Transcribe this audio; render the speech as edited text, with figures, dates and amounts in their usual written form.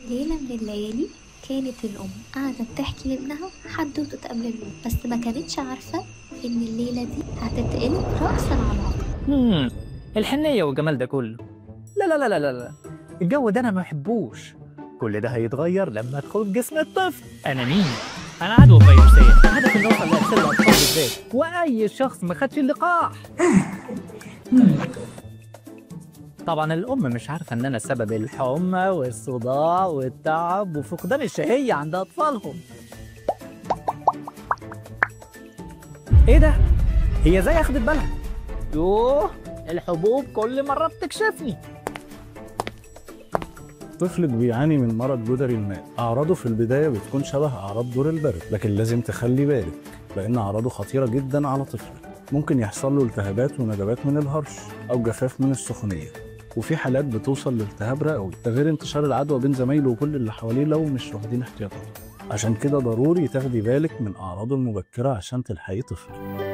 ليلة من الليالي كانت الأم قاعدة بتحكي لابنها حدوتة قبل النوم، بس ما كانتش عارفة إن الليلة دي هتتقلب رأسا على عقب. امم الحنية والجمال ده كله. لا لا لا لا لا لا. الجو ده انا ما بحبوش. كل ده هيتغير لما ادخل في جسم الطفل. انا مين؟ انا عدوى فيروسية، هدف نوصل لأسئلة الأطفال بالذات وأي شخص ما خدش اللقاح. طبعا الأم مش عارفة إن أنا سبب الحمى والصداع والتعب وفقدان الشهية عند أطفالهم. إيه ده؟ هي زي أخدت بالها؟ يوه، الحبوب كل مرة بتكشفني. طفلك بيعاني من مرض جدري الماء، أعراضه في البداية بتكون شبه أعراض دور البرد، لكن لازم تخلي بالك لأن أعراضه خطيرة جدا على طفلك. ممكن يحصل له التهابات وندبات من الهرش أو جفاف من السخونية، وفي حالات بتوصل لالتهاب رئوي، ده غير انتشار العدوى بين زمايله وكل اللي حواليه لو مش واخدين احتياطاتهم. عشان كده ضروري تاخدي بالك من أعراضه المبكرة عشان تلحقي طفلك.